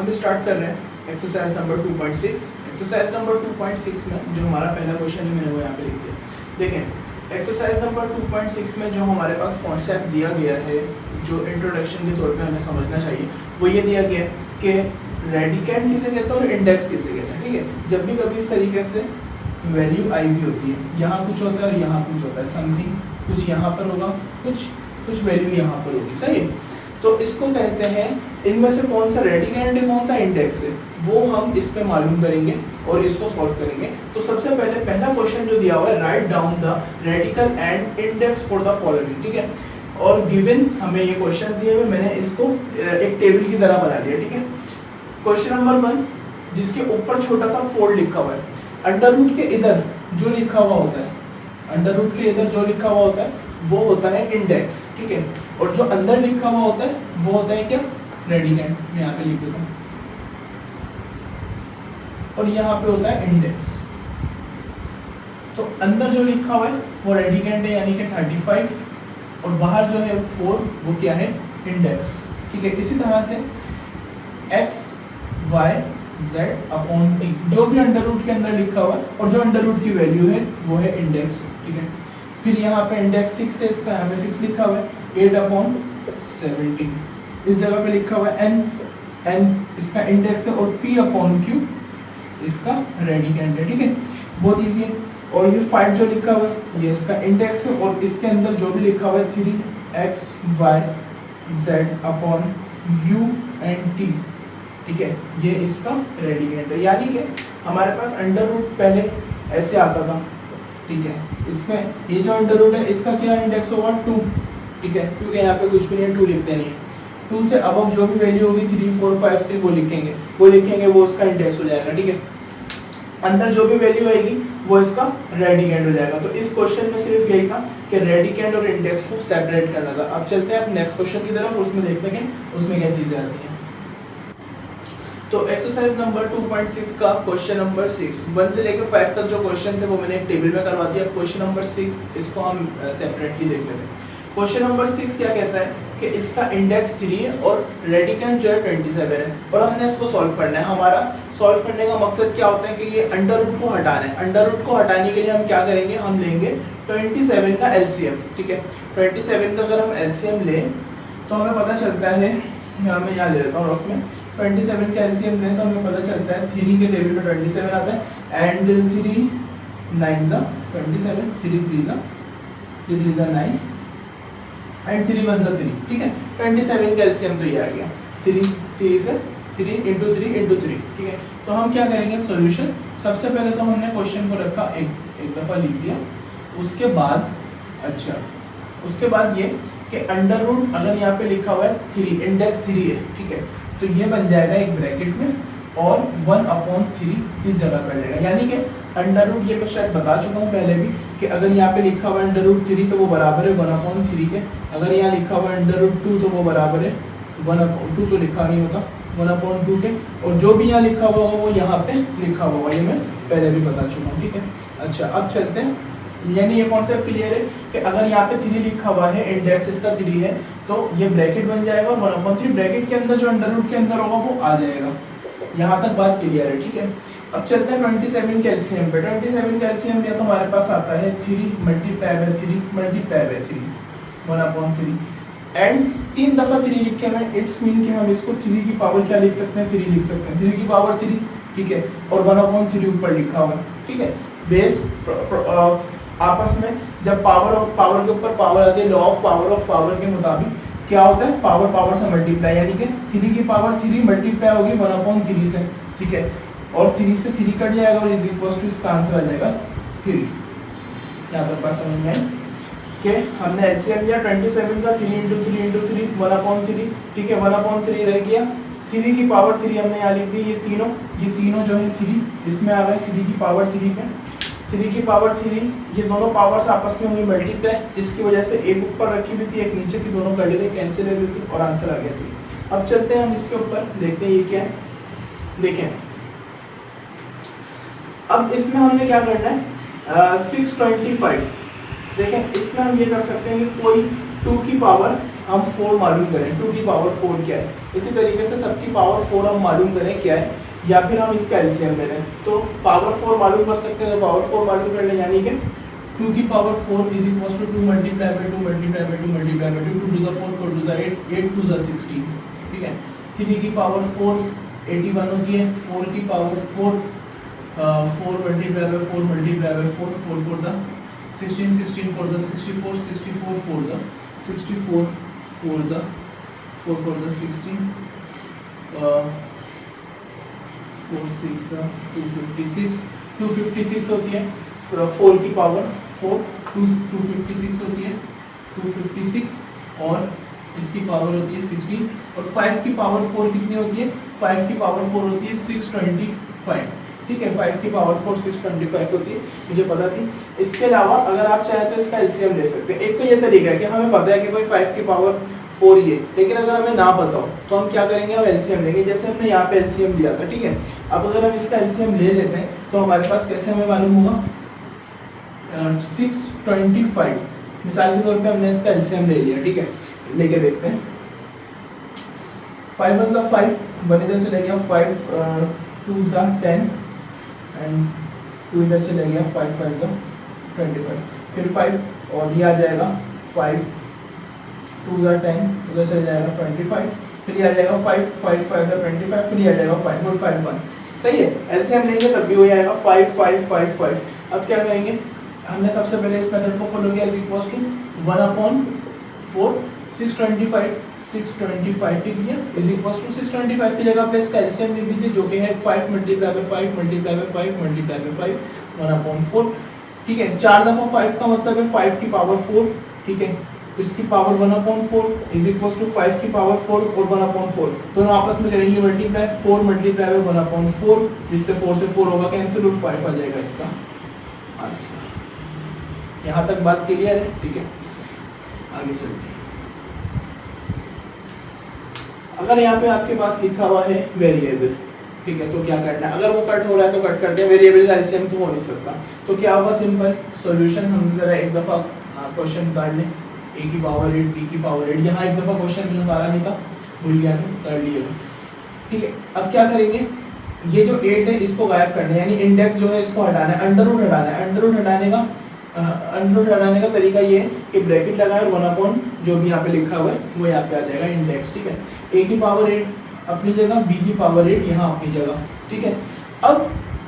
हम स्टार्ट कर रहे हैं एक्सरसाइज नंबर 2.6। एक्सरसाइज नंबर 2.6 में जो हमारा पहला क्वेश्चन है मैंने वो यहाँ पे लिख दिया। देखें एक्सरसाइज नंबर 2.6 में जो हमारे पास कॉन्सेप्ट दिया गया है, जो इंट्रोडक्शन के तौर पे हमें समझना चाहिए, वो ये दिया गया है कि रेडिकेंड किसे कहते हैं और इंडेक्स किसे कहते हैं। ठीक है, जब भी कभी इस तरीके से वैल्यू आई हुई होती है, यहाँ कुछ होता है और यहाँ कुछ होता है, समथिंग कुछ यहाँ पर होगा, कुछ वैल्यू यहाँ पर होगी, सही है। तो इसको कहते हैं, इनमें से कौन सा रेडिकेंड है कौन सा इंडेक्स है वो हम इस पे मालूम करेंगे और इसको सॉल्व करेंगे। तो सबसे पहले पहला क्वेश्चन जो दिया हुआ है, write down the radical and index for the following. ठीक है, और गिवन हमें ये क्वेश्चन दिए हुए, मैंने इसको एक टेबल की तरह बना लिया। ठीक है, क्वेश्चन नंबर 1 जिसके ऊपर छोटा सा फोल्ड लिखा हुआ है, अंडर रूट के इधर जो लिखा हुआ होता है, अंडर रूट के इधर जो लिखा हुआ होता है वो होता है इंडेक्स। ठीक है, और जो अंदर लिखा हुआ होता है वो होता है क्या, रेडिकेंड। मैं यहाँ पे लिख देता हूँ, और यहाँ पे होता है इंडेक्स। तो अंदर जो लिखा हुआ है वो रेडिकेंड है यानी कि 35, और बाहर जो है 4 वो क्या है, इंडेक्स। ठीक है, इसी तरह से x y z upon t जो भी अंडर रूट के अंदर लिखा हुआ है और जो अंडर रूट की वैल्यू है वो है इंडेक्स। ठीक है, फिर यहाँ पे इंडेक्स 6 है, इसका यहाँ पे 6 लिखा हुआ है, 8 अपॉन 17 इस जगह पे लिखा हुआ है, n इसका इंडेक्स है और p अपॉन q इसका रेडिकेंड है। ठीक है, बहुत इजी है। और ये 5 जो लिखा हुआ है ये इसका इंडेक्स है, और इसके अंदर जो भी लिखा हुआ है 3x y z upon u and t, ठीक है, ये इसका रेडिकेंड है। यानी कि हमारे पास अंडर रूट पहले ऐसे आता था। ठीक है, इसमें ये जो अंडर रूट है इसका क्या इंडेक्स होगा, 2। ठीक है, क्योंकि यहाँ पे कुछ भी नहीं है, 2 लिखते नहीं है। 2 से अब जो भी वैल्यू होगी 3 4 5 6 वो लिखेंगे वो उसका इंडेक्स हो जाएगा। ठीक है, अंदर जो भी वैल्यू आएगी वो इसका रेडिकेंड हो जाएगा। तो इस क्वेश्चन में सिर्फ यही था कि रेडिकेंड और इंडेक्स को सेपरेट करना था। अब चलते हैं नेक्स्ट क्वेश्चन की तरफ, उसमें देखते हैं उसमें क्या चीजें आती हैं। तो एक्सरसाइज नंबर 2.6 का क्वेश्चन नंबर 6 1 से लेकर 5 तक जो क्वेश्चन थे वो मैंने एक टेबल में करवा दिया। क्वेश्चन नंबर 6 इसको हम सेपरेटली देख लेते हैं। क्वेश्चन नंबर 6 क्या कहता है कि इसका इंडेक्स 3 है और रेडिकेंड जो है 27 है, और हमने इसको सॉल्व करना है। हमारा सॉल्व करने का मकसद क्या होता है कि ये अंडर रूट को हटाना है। अंडर रूट को हटाने के लिए हम क्या करेंगे, हम लेंगे 27 का एलसीएम। ठीक है, 27 का अगर हम एलसीएम लें तो हमें पता चलता है, मैं यहाँ ले लेता हूँ रॉक में, 27 का एलसीएम लें तो हमें पता चलता है 3 के टेबल में 27 आता है, एंड 3 9 जा 27, 3 3 जा 9 एंड 3 1 जा 3। ठीक है, 27 का एलसीएम तो ये आ गया, 3 से 3 इंटू 3 इंटू 3। ठीक है, तो हम क्या करेंगे सॉल्यूशन, सबसे पहले तो हमने क्वेश्चन को रखा एक दफ़ा लिख दिया, उसके बाद ये कि अंडर रूट अगर यहाँ पे लिखा हुआ है 3, इंडेक्स 3 है। ठीक है, तो ये बन जाएगा एक ब्रैकेट में और 1/3 इस जगह पर जाएगा। यानी कि अंडर रूट, ये मैं शायद बता चुका हूँ पहले भी कि अगर यहाँ पे लिखा हुआ है अंडर रूट 3 तो वो बराबर है 1/3 के। अगर यहाँ लिखा हुआ है अंडर रूट 2 तो वो बराबर है 1/2, तो लिखा नहीं होता 1/2 के, और जो भी यहाँ लिखा हुआ होगा वो यहाँ पे लिखा हुआ होगा, ये मैं पहले भी बता चुका हूँ। ठीक है, अच्छा अब चलते हैं, यानी ये कॉन्सेप्ट क्लियर है कि अगर यहाँ पे 3 लिखा हुआ है, इंडेक्स इसका 3 है, तो ये ब्रैकेट बन जाएगा और 1/3 ब्रैकेट के अंदर जो अंडर रूट के अंदर होगा वो आ जाएगा। यहाँ तक बात क्लियर है। ठीक है, अब चलते हैं 27 के एलसीएम पे। 27 का एलसीएम या तो हमारे पास आता है 3 multiply by 3 multiply by 3 1/3, and 3 दफा 3 लिखे हुए, इट्स मीन कि हम इसको 3 की पावर क्या लिख सकते हैं, 3 लिख सकते हैं, 3 की पावर 3। ठीक है, और 1/3 ऊपर लिखा हुआ है। ठीक है, बेस आपस में जब पावर के ऊपर पावर आती है, लॉ ऑफ पावर के मुताबिक क्या होता है, पावर से मल्टीप्लाई, यानी कि 3 की पावर 3 मल्टीप्लाई होगी 1/3 से। ठीक है, और 3 से 3 कट जाएगा और इज इक्वल टू इसका आंसर आ जाएगा 3। यहाँ पर बात समझ में कि हमने एलसीएम लिया 27 का, 3 इंटू 3 इंटू 3 1/3। ठीक है, 1/3 रह गया, 3 की पावर 3 हमने यहाँ लिख दी। ये तीनों जो है 3 इसमें आ गए, 3 की पावर 3 पे, 3 की पावर 3, ये दोनों पावर्स आपस में हुई मल्टीप्लाई, जिसकी वजह से एक ऊपर रखी हुई थी एक नीचे थी, दोनों कर लिए कैंसिल हो गई थी और आंसर आ गया 3। अब चलते हैं हम इसके ऊपर, देखते हैं ये क्या है। देखें अब इसमें हमने क्या करना है, 625। देखें इसमें हम ये कर सकते हैं कि कोई 2 की पावर हम 4 मालूम करें, 2 की पावर 4 क्या है। इसी तरीके से सबकी पावर 4 हम मालूम करें क्या है, या फिर हम इसका एलसीएम ले लें। तो पावर 4 मालूम कर सकते हैं, तो पावर 4 मालूम कर लें, यानी कि 2 की power 4 is equal to 2 multiply by 2 multiply by 2 multiply by 2, 2 two the 4, 4 two the 8, 8 two the 16, ठीक है। 3 की पावर 4 81 होती है, 4 की power 4 4 multiply by 4 multiply by 4, 4 4 the 16, 16 4 the 64, 64 4 the 64 4 the 4 4 the 16, 4 6 256, 256 होती है। 4 की पावर 4 256 होती है, 256, और इसकी पावर होती है 16, और 5 की पावर 4 कितनी होती है, 5 की पावर 4 होती है 625, ठीक है। 5 की पावर 4 625 होती है, मुझे पता थी। इसके अलावा अगर आप चाहें तो इसका एलसीएम ले सकते हैं। एक तो ये तरीका है कि हमें पता है कि भाई 5 की पावर 4 ये, लेकिन अगर हमें ना पता हो तो हम क्या करेंगे, हम एलसीएम लेंगे, जैसे हमने यहाँ पे एलसीएम लिया था, ठीक है। अब अगर हम इसका एलसीएम ले लेते हैं तो हमारे पास कैसे हमें मालूम होगा, 625, मिसाल के तौर पे हमने इसका एलसीएम ले लिया, ठीक है। लेके देखते हैं, 5 1 5, 1 इधर चले गया, 5 2 10, एंड 2 इधर चले गया, 5 5 25, फिर 5 और ये आ जाएगा 5 2 10, उधर चले जाएगा 25, फिर ये आ जाएगा 5 5 5 25, फिर ये आ जाएगा 5 और 5 1, सही है। एलसीएम लेंगे तब भी हो जाएगा 5 5 5 5। अब क्या करेंगे, हमने सबसे पहले इस मेथड को फॉलो किया, इज इक्वल टू 1/4 625 625 ठीक है, इज इक्वल टू 625 की जगह पे इसका एलसीएम लिख दीजिए, जो कि है 5 multiply by 5 multiply by 5 multiply by 5 1/4, ठीक है। 4 दफा 5 का मतलब है 5 की पावर 4, ठीक है। इसकी पावर 1/4 इज इक्वल टू 5 की पावर 4 और 1/4, दोनों आपस में करेंगे मल्टीप्लाई, 4 मल्टीप्लाई बाय 1/4, जिससे 4 से 4 होगा कैंसिल और 5 आ जाएगा इसका आंसर। यहाँ तक बात क्लियर है, ठीक है। आगे चलते हैं। अगर यहाँ पे आपके पास लिखा हुआ है वेरिएबल, ठीक है, तो क्या करना है, अगर वो कट हो रहा है तो कट करते हैं, वेरिएबल का एलसीएम तो हो नहीं सकता, तो क्या होगा, सिंपल सॉल्यूशन हम जरा एक दफा क्वेश्चन निकाल लें, a की पावर 8 b की पावर 8, यहाँ एक दफा क्वेश्चन मुझे उतारा नहीं था, भूल गया था, कर लिया, ठीक है। अब क्या करेंगे, ये जो 8 है इसको गायब करना है, यानी इंडेक्स जो है इसको हटाना है, अंडर रूट हटाना है। अंडर रूट हटाने का तरीका ये है कि ब्रैकेट लगाएं और 1 जो भी यहाँ पे लिखा हुआ है वो यहाँ पे आ जाएगा इंडेक्स, ठीक है। a की पावर 8 अपनी जगह, b की पावर 8 यहाँ अपनी जगह, ठीक है। अब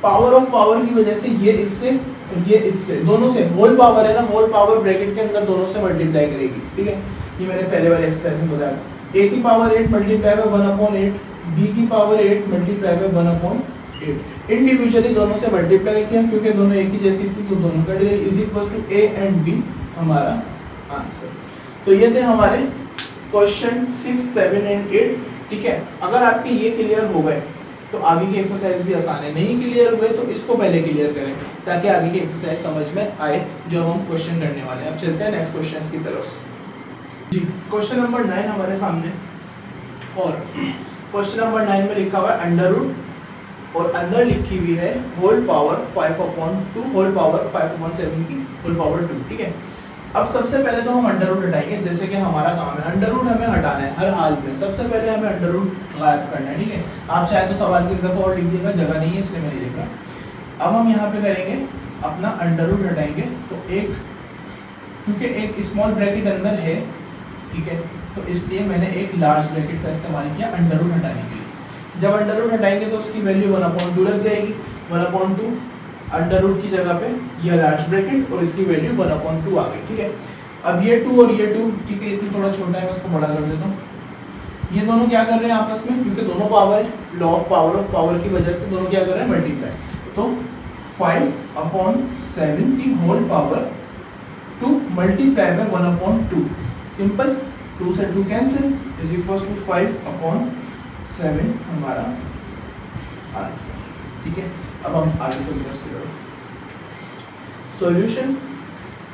पावर ऑफ पावर की वजह से ये इससे दोनों से होल पावर है ना, होल पावर ब्रैकेट के अंदर दोनों से मल्टीप्लाई करेगी, ठीक है। ये मैंने पहले वाले एक्सरसाइज में बताया था। a की पावर 8 मल्टीप्लाई बाय 1/8, b की पावर 8 मल्टीप्लाई बाय 1/8, इंडिविजुअली दोनों से मल्टीप्लाई किया क्योंकि दोनों एक ही जैसी थी, तो दोनों का divide is equal to a and b हमारा आंसर। तो ये थे हमारे क्वेश्चन 6 7 एंड 8, ठीक है। अगर आपके ये क्लियर हो गए तो आगे की एक्सरसाइज भी आसान है, नहीं क्लियर हुए तो इसको पहले क्लियर करें ताकि आगे की एक्सरसाइज समझ में आए जो हम क्वेश्चन करने वाले हैं। अब चलते हैं नेक्स्ट क्वेश्चन की तरफ। जी, क्वेश्चन नंबर 9 हमारे सामने, और क्वेश्चन नंबर 9 में लिखा हुआ है अंडर रूट और अंदर लिखी हुई है होल पावर 5/2 होल पावर 5/7 की होल पावर 2, ठीक है। अब सबसे पहले तो हम अंडर रूट हटाएंगे, जैसे कि हमारा काम है अंडर रूट हमें हटाना है हर हाल में, सबसे पहले हमें अंडर रूट गायब करना है, ठीक है। आप चाहे तो सवाल की दफा और लिख दीजिएगा, जगह नहीं है इसलिए मैं नहीं लिख रहा। अब हम यहाँ पे करेंगे अपना अंडर रूट हटाएंगे, तो एक क्योंकि एक स्मॉल ब्रैकेट अंदर है, ठीक है, तो इसलिए मैंने एक लार्ज ब्रैकेट का इस्तेमाल किया अंडर रूट हटाने के लिए। जब अंडर रूट हटाएंगे तो उसकी वैल्यू 1/2 लग जाएगी, 1/2 अंडर रूट की जगह पे यह लार्ज ब्रैकेट और इसकी वैल्यू 1/2 आ गई, ठीक है। अब ये 2 और ये 2, ठीक है, ये 2 थोड़ा छोटा है, मैं उसको बड़ा कर देता हूँ। ये दोनों क्या कर रहे हैं आपस में, क्योंकि दोनों पावर है, लॉ ऑफ पावर की वजह से दोनों क्या कर रहे हैं, मल्टीप्लाई। तो 5/7 की whole power 2 multiply by 1/2, simple, 2 से 2 कैंसिल, इज इक्वल टू 5/7 हमारा आंसर, ठीक है। अब हम आगे चलते हैं उसकी तरफ। सॉल्यूशन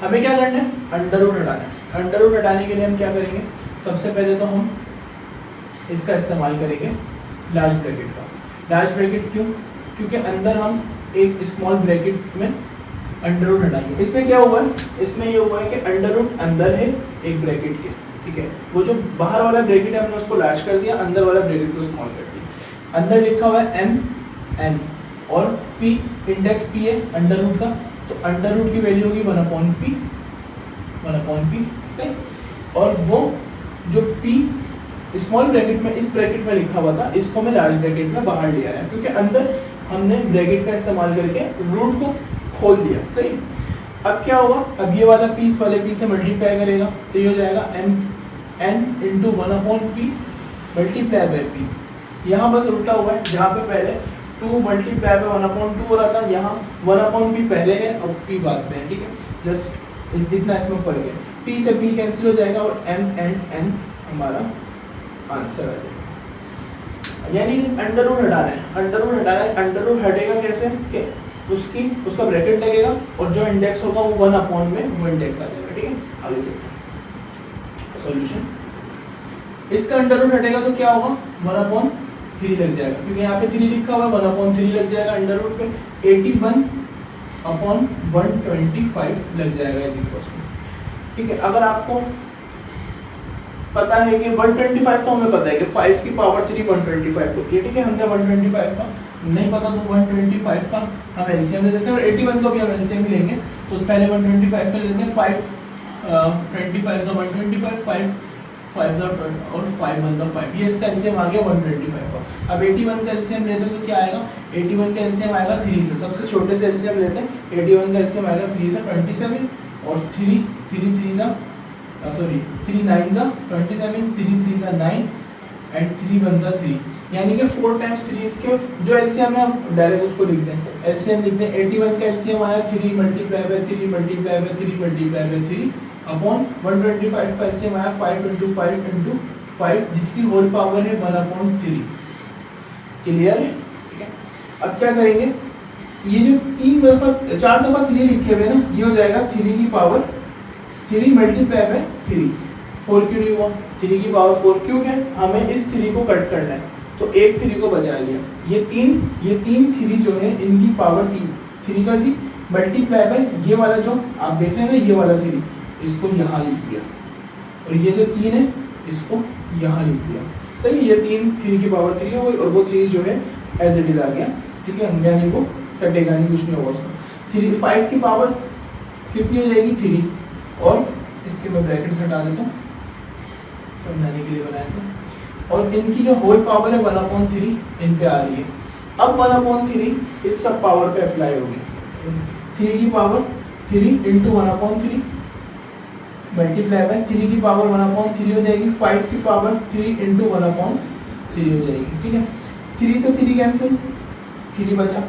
हमें क्या करना है, अंडर रूट हटाना है। अंडर रूट हटाने के लिए हम क्या करेंगे, सबसे पहले तो हम इसका इस्तेमाल करेंगे लार्ज ब्रैकेट का। लार्ज ब्रैकेट क्यों, क्योंकि अंदर हम एक स्मॉल ब्रैकेट में अंडर रूट हटाएंगे। इसमें क्या हुआ है, इसमें ये हुआ है कि अंडर रूट अंदर है एक ब्रैकेट के, ठीक है, वो जो बाहर वाला ब्रैकेट है हमने उसको लार्ज कर दिया, अंदर वाला ब्रैकेट को स्मॉल कर दिया। अंदर लिखा हुआ है m n और p इंडेक्स p है अंडर रूट का, तो अंडर रूट की वैल्यू होगी 1/p, 1/p सही। और वो जो p स्मॉल ब्रैकेट में इस ब्रैकेट में लिखा हुआ था, इसको मैं लार्ज ब्रैकेट में बाहर ले आया, क्योंकि अंदर हमने ब्रैकेट का इस्तेमाल करके रूट को खोल दिया, सही। अब क्या होगा, अब ये वाला p इस वाले p से मल्टीप्लाई करेगा, तो ये हो जाएगा m n into 1/p multiply by p। यहाँ बस उल्टा हुआ है, जहाँ पे पहले 2 मल्टीप्लाई बाय 1/2 हो रहा था, यहाँ 1/p पहले है और p बाद में है, ठीक है। जस्ट इतना इसमें फर्क है, p से p कैंसिल हो जाएगा और m and n हमारा आंसर आ जाएगा। यानी अंडर रूट हटाना है, अंडर रूट हटाना है। अंडर रूट हटेगा कैसे कि उसका ब्रैकेट लगेगा और जो इंडेक्स होगा वो 1 में वो इंडेक्स आ जाएगा, ठीक है। आगे चलते हैं सॉल्यूशन। इसका अंडर रूट हटेगा तो क्या होगा, 1/3 लग जाएगा, क्योंकि यहाँ पे 3 लिखा हुआ है, 1/3 लग जाएगा अंडर रूट पे, 81/125 लग जाएगा इस इक्वल टू, ठीक है। अगर आपको पता है कि 125 तो हमें पता है कि 5 की पावर 3 125 होती है, ठीक है। हमने 125 का नहीं पता तो 125 का हम एलसीएम ले लेते हैं और 81 को भी हम एलसीएम ही लेंगे। तो पहले 125 का ले लेते हैं, 5 25 का 125, 5 5 और 5 1 का 5, ये इसका एलसीएम आ गया 125 का। अब 81 का एलसीएम लेते हैं तो क्या आएगा, 81 का एलसीएम आएगा 3 से, सबसे छोटे से एलसीएम लेते हैं, 81 का एलसीएम आएगा 3 से 27 और 3 9 जा 27, 3 3 जा 9 एंड 3 1 जा 3, यानी कि 4 टाइम्स 3 इसके जो एलसीएम है हम डायरेक्ट उसको लिख दें। एलसीएम लिखते हैं, 81 का एलसीएम आया 3 multiply by 3 multiply by 3 multiply by 3 upon 125 का एलसीएम आया 5 × 5 × 5, जिसकी होल पावर है 1/3। क्लियर है, ठीक है। अब क्या करेंगे, ये जो 4 दफा 3 लिखे हुए ना, ये हो जाएगा 3 की पावर 3 मल्टीप्लाई बाय 3, 4 क्यों नहीं हुआ, 3 की पावर 4 क्यों है, हमें इस 3 को कट करना है, तो एक 3 को बचा लिया, ये तीन 3 जो है इनकी पावर 3 कर दी, मल्टीप्लाई बाय ये वाला जो आप देख रहे हैं ना, ये वाला 3 इसको यहाँ लिख दिया, और ये जो 3 है इसको यहाँ लिख दिया, सही। ये 3 की पावर 3 हो गई और वो 3 जो है एज इट इज आ गया, ठीक है। यानी वो कटेगा नहीं, कुछ नहीं होगा उसका। 3 5 की पावर कितनी हो जाएगी 3, और इसके मैं ब्रैकेट हटा देता हूँ समझाने के लिए बनाया था, और इनकी जो होल पावर है 1/3 इन पे आ रही है। अब 1/3 इस सब पावर पे अप्लाई होगी, 3 की पावर 3 × 1/3 मल्टीप्लाई बाय 3 की पावर 1/3 हो जाएगी, 5 की पावर 3 × 1/3 हो जाएगी, ठीक है। 3 से 3 कैंसिल, 3 बचा,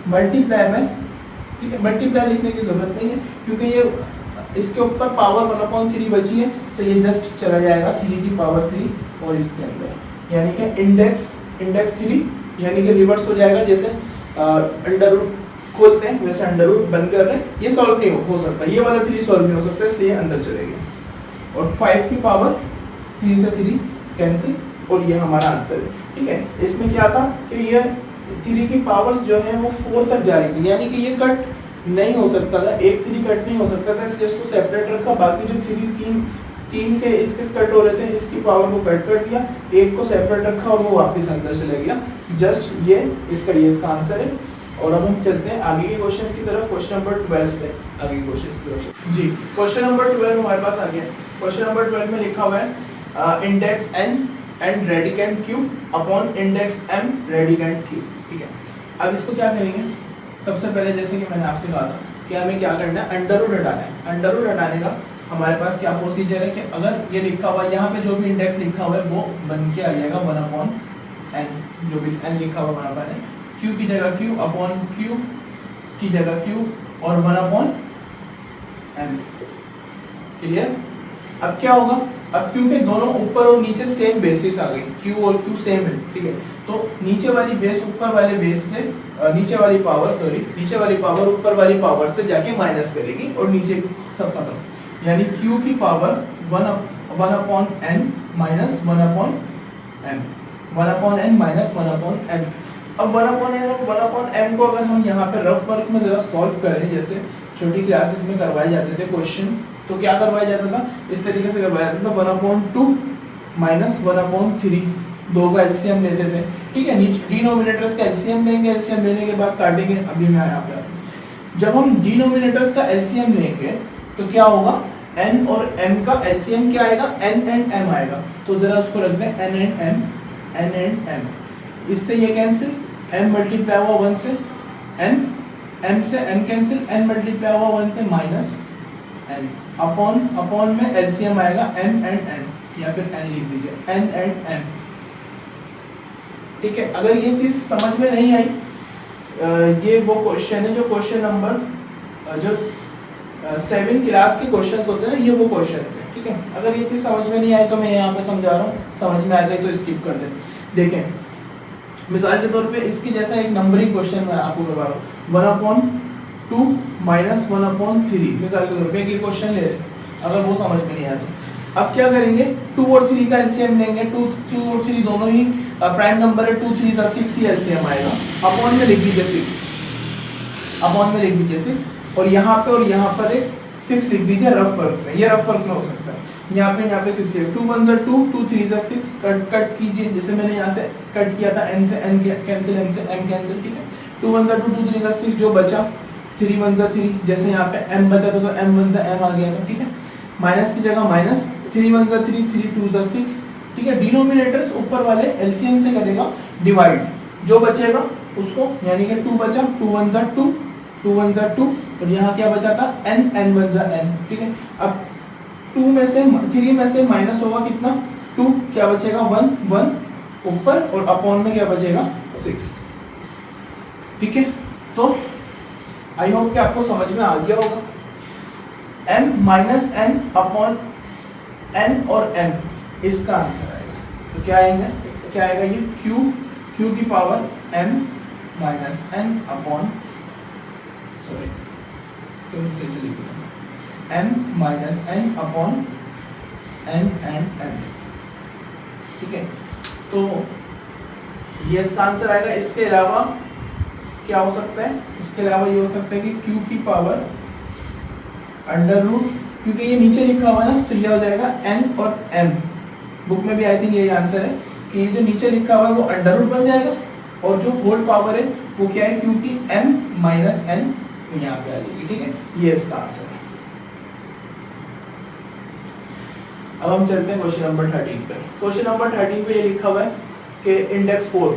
मल्टीप्लाई बाय, ठीक है। मल्टीप्लाई लिखने की जरूरत नहीं है क्योंकि ये इसके ऊपर पावर 1/3 बची है, तो ये जस्ट चला जाएगा 3 की पावर 3 और इसके अंदर, यानी कि इंडेक्स 3 यानी कि रिवर्स हो जाएगा, जैसे अंडर रूट खोलते हैं वैसे अंडर रूट बंद कर रहे हैं, ये सॉल्व नहीं हो सकता, ये वाला 3 सॉल्व नहीं हो सकता, इसलिए अंदर चले गए। और 5 की पावर 3 से 3 कैंसिल, और ये हमारा आंसर है, ठीक है। इसमें क्या था कि ये 3 की पावर्स जो है वो 4 तक जा रही थी, यानी कि ये कट नहीं हो सकता था, एक 3 कट नहीं हो सकता था, इसलिए इसको सेपरेट रखा। बाकी जो 3 के इसके कट हो रहे थे, इसकी पावर को कट कर दिया, एक को सेपरेट रखा और वो वापस अंदर चला गया। जस्ट ये इसका आंसर है। और अब हम चलते हैं आगे के क्वेश्चंस की तरफ, क्वेश्चन नंबर 12 से आगे के क्वेश्चंस की तरफ। जी, क्वेश्चन नंबर 12 हमारे पास आ गया। क्वेश्चन नंबर 12 में लिखा हुआ है index n and radicand q upon index m radicand q, ठीक है। अब इसको क्या करेंगे, सबसे पहले जैसे कि मैंने आपसे कहा था कि हमें क्या करना है, अंडर रूट हटाना है। अंडर रूट हटाने का हमारे पास क्या प्रोसीजर है कि अगर ये लिखा हुआ है, यहाँ पे जो भी इंडेक्स लिखा हुआ है वो बन के आ जाएगा 1/n, जो भी n लिखा हुआ वहाँ पर है, q की जगह q, अपॉन q की जगह q और 1/m। क्लियर। अब क्या होगा, अब q के दोनों ऊपर और नीचे सेम बेसिस आ गई, q और q सेम है, ठीक है। तो नीचे वाली बेस ऊपर वाले बेस से नीचे वाली पावर ऊपर वाली पावर से जाके माइनस करेगी और नीचे सब खत्म, यानी q की power 1/n minus 1/m, 1/n minus 1/m। अब 1/n और 1/m को अगर हम यहाँ पे रफ वर्क में जरा सॉल्व करें, जैसे छोटी क्लासेस में करवाए जाते थे क्वेश्चन, तो क्या करवाया जाता था, इस तरीके से करवाया जाता था 1/2 माइनस 1/3, दो का एलसीएम लेते थे, ठीक है। डिनोमिनेटर्स का एलसीएम लेंगे, एलसीएम लेने के बाद काटेंगे। अभी मैं यहाँ पे जब हम डिनोमिनेटर्स का एलसीएम लेंगे तो क्या होगा, n और m का एलसीएम क्या आएगा, n एंड m आएगा। तो जरा उसको रख दें n and m, n and m, इससे ये कैंसिल, m मल्टीप्लाई हुआ 1 से n, m से n कैंसिल, n मल्टीप्लाई हुआ 1 से माइनस n, अपॉन में एलसीएम आएगा m एंड n, या फिर n लिख दीजिए, n एंड m, ठीक है। अगर ये चीज समझ में नहीं आई, ये वो क्वेश्चन है जो क्वेश्चन नंबर जो 7 क्लास के क्वेश्चंस होते हैं, ये वो क्वेश्चंस है, ठीक है। अगर ये चीज समझ में नहीं आई तो मैं यहाँ पे समझा रहा हूँ, समझ में आ गई तो स्किप कर दें। देखें मिसाल के तौर पे इसकी जैसा एक नंबरिंग क्वेश्चन मैं आपको करवा रहा हूँ, 1/2 माइनस 1/3, मिसाल के तौर पे एक क्वेश्चन ले रहे हैं, अगर वो समझ में नहीं आया तो अब क्या करेंगे, 2 और 3 का एलसीएम लेंगे, 2 और 3 दोनों ही प्राइम नंबर है, 2 3 6 ही एलसीएम आएगा, अपॉन में लिख दीजिए 6, अपॉन में लिख दीजिए 6, और यहाँ पर एक 6 लिख दीजिए रफ वर्क में, ये रफ वर्क में हो सकता है। यहाँ पे 6 लिख, 2 1 2, 2 3 6, कट कीजिए, जैसे मैंने यहाँ से कट किया था, n से n कैंसिल, m से m कैंसिल, ठीक है। 2 1 2, 2 3 6, जो बचा 3 1 3, जैसे यहाँ पे m बचा तो m 1 m आ गया, ठीक है। माइनस की जगह माइनस, 3 1 3, 3 2 6, ठीक है। डिनोमिनेटर्स ऊपर वाले एलसीएम से करेगा डिवाइड, जो बचेगा उसको, यानी कि 2 बचा, 2 1 2, 2 1 2, और यहाँ क्या बचा था n, n 1 n, ठीक है। अब 2 में से 3 में से माइनस होगा कितना, 2, क्या बचेगा 1 1 ऊपर, और अपॉन में क्या बचेगा 6, ठीक है। तो आई होप कि आपको समझ में आ गया होगा। m minus n upon n और m, इसका आंसर आएगा। तो क्या आएगा ये q की power m minus n upon, sorry क्यों सही से लिख दिया, m minus n upon n and m, ठीक है। तो ये इसका आंसर आएगा। इसके अलावा क्या हो सकता है, इसके अलावा ये हो सकता है कि q की पावर अंडर रूट, क्योंकि ये नीचे लिखा हुआ है ना, तो ये हो जाएगा n और m, बुक में भी आई थिंक यही आंसर है कि ये जो नीचे लिखा हुआ है वो अंडर रूट बन जाएगा, और जो होल पावर है वो क्या है, क्योंकि m माइनस n, तो यहाँ पे आ जाएगी, ठीक है। ये इसका आंसर है। अब हम चलते हैं क्वेश्चन नंबर 13 पे। क्वेश्चन नंबर 13 पे ये लिखा हुआ है कि इंडेक्स 4,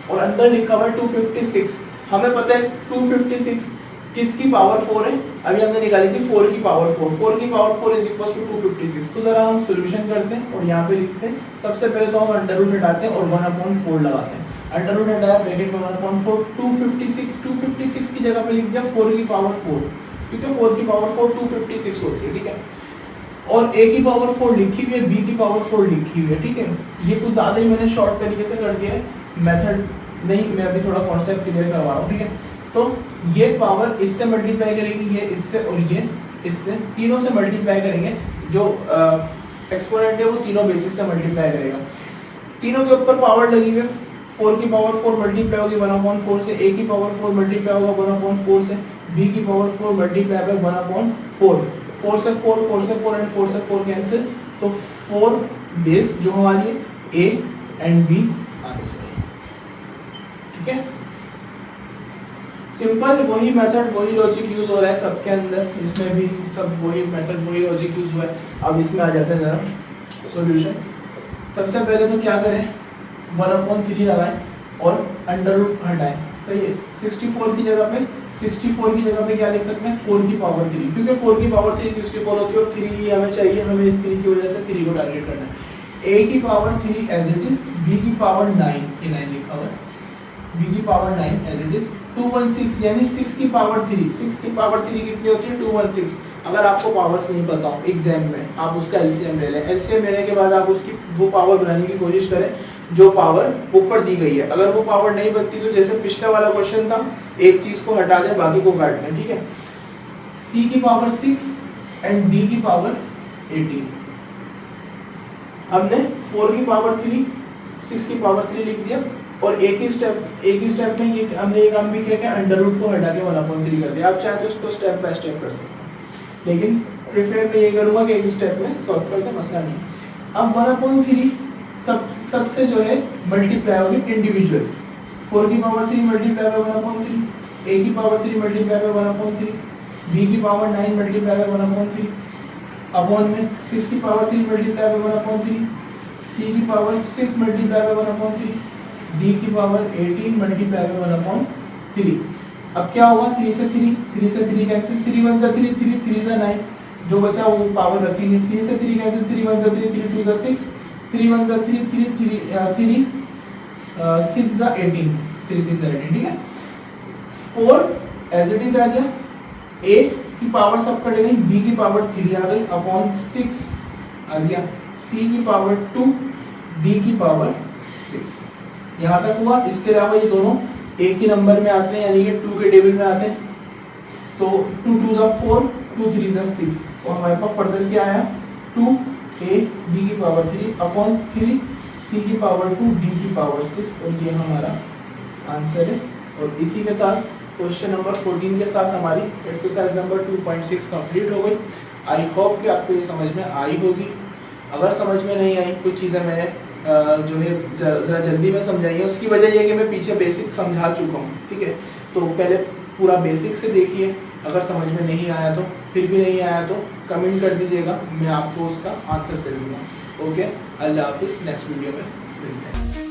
और अंदर लिखा हुआ है 256। हमें पता है 256 किसकी पावर 4 है, अभी हमने निकाली थी 4 की पावर 4, 4 की पावर 4 इज इक्वल टू 256। तो जरा हम सॉल्यूशन करते हैं और यहाँ पे लिखते हैं। सबसे पहले तो हम अंडर रूट हटाते हैं और 1/4 लगाते हैं। अंडर रूट हटाया, ब्रैकेट में 1/4, 256 की जगह पे लिख दिया 4 की पावर 4, क्योंकि 4 की पावर 4 256 होती है, ठीक है। और a की पावर 4 लिखी हुई है, b की पावर 4 लिखी हुई है, ठीक है। ये कुछ ज्यादा ही मैंने शॉर्ट तरीके से कर दिया है, मेथड नहीं, मैं अभी थोड़ा कॉन्सेप्ट क्लियर करवा रहा हूँ, ठीक है। तो ये पावर इससे मल्टीप्लाई करेगी, ये इससे और ये इससे, तीनों से मल्टीप्लाई करेंगे। जो एक्सपोनेंट है वो तीनों बेसिस से मल्टीप्लाई करेगा। तीनों के ऊपर पावर लगी हुई है, 4 की पावर 4 मल्टीप्लाई होगी 1/4 से, a की पावर 4 मल्टीप्लाई होगा 1/4 से, b की पावर 4 मल्टीप्लाई बाय 1/4, 4 से 4, 4 से 4 एंड 4 से 4 कैंसिल, तो 4 बेस जो हमारी है a एंड b आंसर है, ठीक है। सिंपल, वही मेथड वही लॉजिक यूज हो रहा है सबके अंदर, इसमें भी सब वही मेथड वही लॉजिक यूज हुआ है। अब इसमें आ जाते हैं जरा सॉल्यूशन। सबसे पहले तो क्या करें, 1/3 लगाएं और अंडर रूट हटाएं। तो ये 64 की जगह पे क्या लिख सकते हैं, 4 की पावर 3, क्योंकि 4 की पावर 3 64 होती है और 3 ही हमें चाहिए, हमें इस 3 की वजह से 3 को टारगेट करना है। a की power 3 as it is, b की पावर 9, ये 9 लिखा हुआ है, b की पावर 9 एज इट इज, 216 यानी 6 की पावर 3, 6 की पावर 3 कितनी होती है 216। अगर आपको पावर्स नहीं पता हो एग्जाम में, आप उसका एलसीएम ले लें, एलसीएम लेने के बाद आप उसकी वो पावर बनाने की कोशिश करें जो पावर ऊपर दी गई है। अगर वो पावर नहीं बनती तो जैसे पिछला वाला क्वेश्चन था, एक चीज को हटा दें बाकी को काट लें, ठीक है। c की पावर 6 एंड d की पावर 18, हमने 4 की पावर 3 6 की पावर 3 लिख दिया, और एक ही स्टेप में ये हमने ये काम भी किया कि अंडर रूट को हटा के 1/3 कर दिया। आप चाहे तो उसको स्टेप बाय स्टेप कर सकते हैं, लेकिन प्रेफर मैं ये करूंगा कि एक स्टेप में सॉल्व कर दे, मसला नहीं। अब 1/3 सबसे जो है मल्टीप्लाई होगी इंडिविजुअल। 4 की पावर 3 मल्टीप्लाई बाय 1/3, a की पावर 3 मल्टीप्लाई बाय 1/3, b की पावर 9 मल्टीप्लाई बाय 1/3, अपॉन में 6 की पावर 3 मल्टीप्लाई बाय 1/3, c की पावर 6 मल्टीप्लाई बाय 1/3, d की पावर 18 मल्टीप्लाई बाय 1/3। अब क्या होगा, 3 से 3 कैंसिल, 3 1 3 3 3 9, जो बचा वो पावर रखेंगे। 3 से 3 कैंसिल, 3 1 3 3 2 6, 3 1 3 3 3 6 18, 3 6 18, ठीक है। 4 एज इट इज आ गया, a की पावर सब कट गई, b की पावर 3 आ गई, अपॉन 6 आ गया, c की पावर 2, d की पावर 6। यहाँ तक हुआ। इसके अलावा ये दोनों एक ही नंबर में आते हैं, यानी कि 2 के टेबल में आते हैं। तो 2 2 4, 2 3 6, और हमारे पास फर्दर क्या आया, 2a b की पावर 3 अपॉन 3 c की पावर 2 d की पावर 6, और ये हमारा आंसर है। और इसी के साथ क्वेश्चन नंबर 14 के साथ हमारी एक्सरसाइज नंबर 2.6 कंप्लीट हो गई। आई होप कि आपको ये समझ में आई होगी। अगर समझ में नहीं आई, कुछ चीज़ें मैंने जो है ज़रा जल्दी में समझाई है, उसकी वजह ये है कि मैं पीछे बेसिक समझा चुका हूँ, ठीक है। तो पहले पूरा बेसिक से देखिए, अगर समझ में नहीं आया तो, फिर भी नहीं आया तो कमेंट कर दीजिएगा, मैं आपको उसका आंसर दे दूँगा। ओके, अल्लाह हाफिज़, नेक्स्ट वीडियो में मिलते हैं।